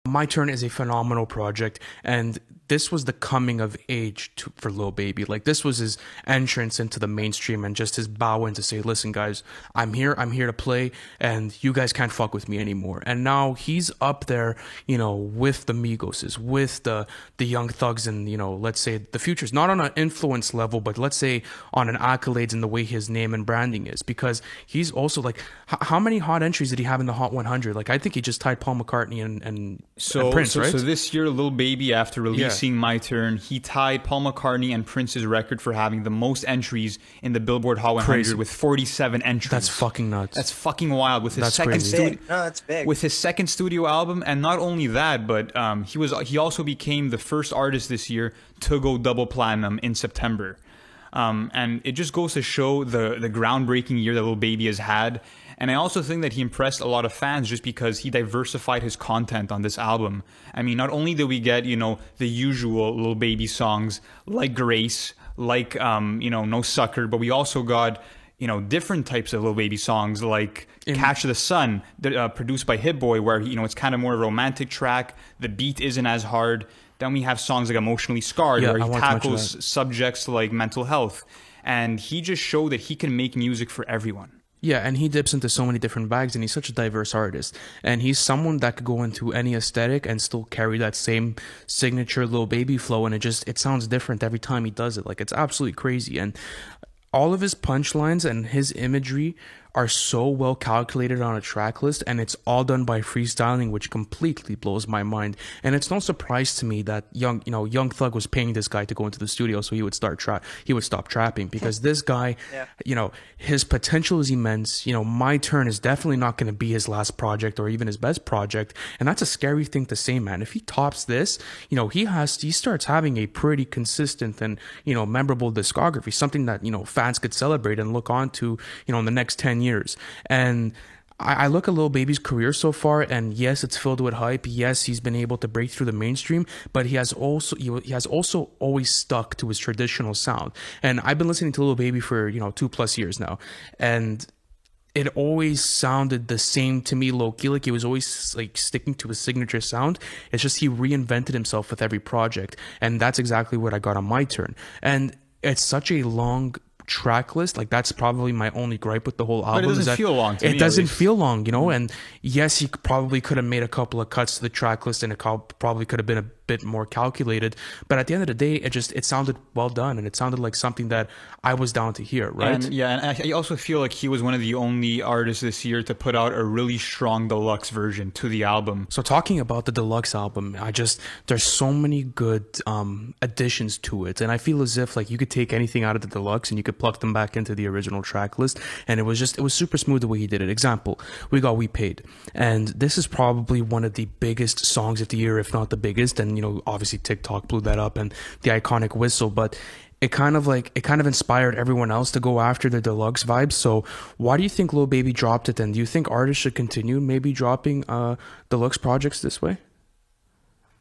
My Turn is a phenomenal project, and this was the coming of age for Lil Baby. Like, this was his entrance into the mainstream and just his bow in to say, listen, guys, I'm here to play, and you guys can't fuck with me anymore. And now he's up there, you know, with the Migoses, with the Young Thugs, and, you know, let's say the Futures, not on an influence level, but let's say on an accolades and the way his name and branding is, because he's also like, how many hot entries did he have in the Hot 100? Like, I think he just tied Paul McCartney and Prince, right? So this year, Lil Baby, after releasing My Turn, he tied Paul McCartney and Prince's record for having the most entries in the Billboard Hot 100. Crazy. With 47 entries. That's fucking nuts. That's fucking wild. With his that's big. With his second studio album, and not only that, but he also became the first artist this year to go double platinum in September. And it just goes to show the groundbreaking year that Lil Baby has had. And I also think that he impressed a lot of fans just because he diversified his content on this album. I mean, not only did we get, you know, the usual Lil Baby songs like Grace, like, you know, No Sucker, but we also got, you know, different types of Lil Baby songs like Catch the Sun, produced by Hit Boy, where, you know, it's kind of more a romantic track. The beat isn't as hard. Then we have songs like Emotionally Scarred, where he tackles subjects like mental health. And he just showed that he can make music for everyone. Yeah, and he dips into so many different bags, and he's such a diverse artist. And he's someone that could go into any aesthetic and still carry that same signature Lil Baby flow, and it sounds different every time he does it. Like, it's absolutely crazy. And all of his punchlines and his imagery are so well calculated on a track list, and it's all done by freestyling, which completely blows my mind. And it's no surprise to me that Young Thug was paying this guy to go into the studio so he would stop trapping, because this guy, you know, his potential is immense. You know, My Turn is definitely not going to be his last project or even his best project, and that's a scary thing to say, man. If he tops this, you know, he starts having a pretty consistent and, you know, memorable discography, something that, you know, fans could celebrate and look on to, you know, in the next 10 years. And I look at Lil Baby's career so far, and yes, it's filled with hype. Yes, he's been able to break through the mainstream, but he has also always stuck to his traditional sound. And I've been listening to Lil Baby for, you know, 2+ years now, and it always sounded the same to me, low-key. Like, he was always like sticking to his signature sound. It's just he reinvented himself with every project, and that's exactly what I got on My Turn. And it's such a long track list. Like, that's probably my only gripe with the whole album. But it doesn't feel long to me. It doesn't feel long, you know. And yes, he probably could have made a couple of cuts to the track list, and it probably could have been a bit more calculated. But at the end of the day, it sounded well done, and it sounded like something that I was down to hear, right? And I also feel like he was one of the only artists this year to put out a really strong deluxe version to the album. So talking about the deluxe album, there's so many good additions to it, and I feel as if, like, you could take anything out of the deluxe and you could plug them back into the original track list, and it was super smooth the way he did it. Example, we got We Paid, and this is probably one of the biggest songs of the year, if not the biggest. And, you know, obviously TikTok blew that up, and the iconic whistle, but it kind of inspired everyone else to go after the deluxe vibes. So why do you think Lil Baby dropped it, and do you think artists should continue maybe dropping deluxe projects this way?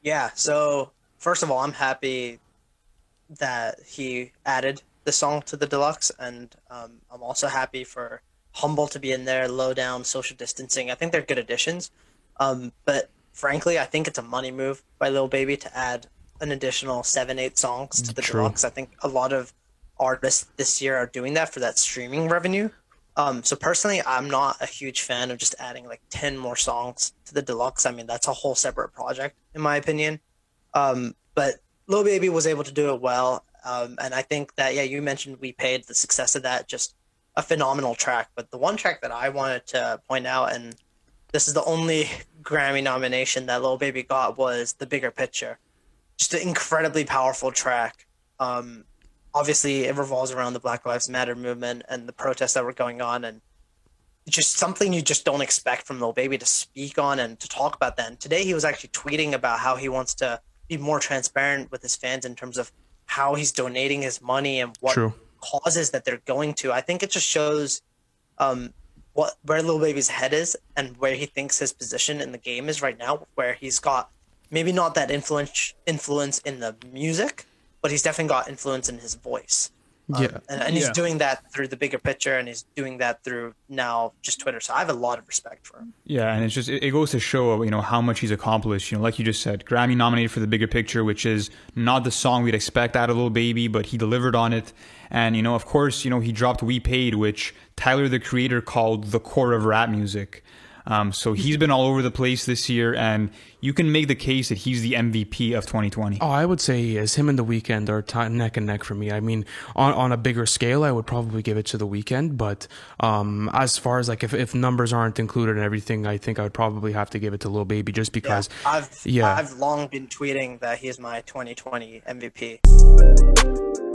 Yeah, so first of all, I'm happy that he added the song to the deluxe, and I'm also happy for Humble to be in there, Low Down, Social Distancing. I think they're good additions, but frankly, I think it's a money move by Lil Baby to add an additional 7-8 songs to the deluxe. I think a lot of artists this year are doing that for that streaming revenue. So personally, I'm not a huge fan of just adding like 10 more songs to the deluxe. I mean, that's a whole separate project in my opinion. But Lil Baby was able to do it well. And I think that, you mentioned We Paid, the success of that, just a phenomenal track. But the one track that I wanted to point out, and this is the only Grammy nomination that Lil Baby got, was The Bigger Picture. Just an incredibly powerful track. Obviously, it revolves around the Black Lives Matter movement and the protests that were going on, and just something you just don't expect from Lil Baby to speak on and to talk about that. And today he was actually tweeting about how he wants to be more transparent with his fans in terms of how he's donating his money and what causes that they're going to. I think it just shows where Lil Baby's head is and where he thinks his position in the game is right now, where he's got maybe not that influence in the music, but he's definitely got influence in his voice. Yeah. And he's Yeah. doing that through the bigger picture, and he's doing that through now just Twitter. So I have a lot of respect for him. Yeah, and it's just it goes to show how much he's accomplished. Like you just said, Grammy nominated for The Bigger Picture, which is not the song we'd expect out of Lil Baby, but he delivered on it. And of course, he dropped We Paid, which Tyler the Creator called the core of rap music. So he's been all over the place this year, and you can make the case that he's the MVP of 2020. Oh, I would say he is. Him and The Weeknd are neck and neck for me. I mean, on a bigger scale, I would probably give it to The Weeknd. But as far as like if numbers aren't included and everything, I think I would probably have to give it to Lil Baby just because. I've long been tweeting that he's my 2020 MVP.